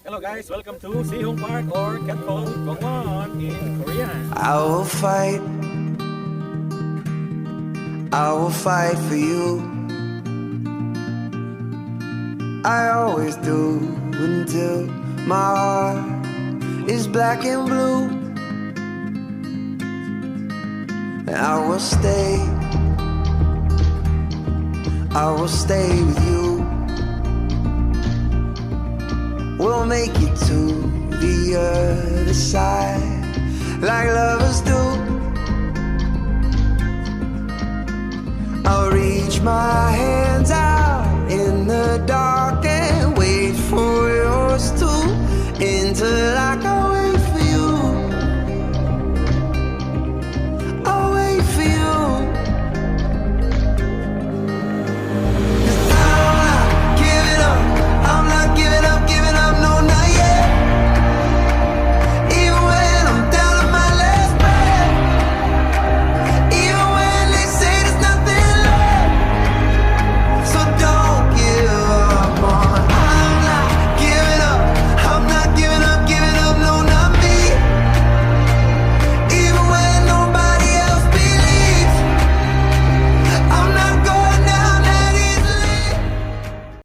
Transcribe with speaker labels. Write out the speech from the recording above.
Speaker 1: Hello guys, welcome to Siheung Park or Ketpol Gongwon in Korean.
Speaker 2: I will fight for you. I always do until my heart is black and blue. And I will stay with you. We'll make it to the other side like lovers do. I'll reach my hands out in the dark and wait for yours to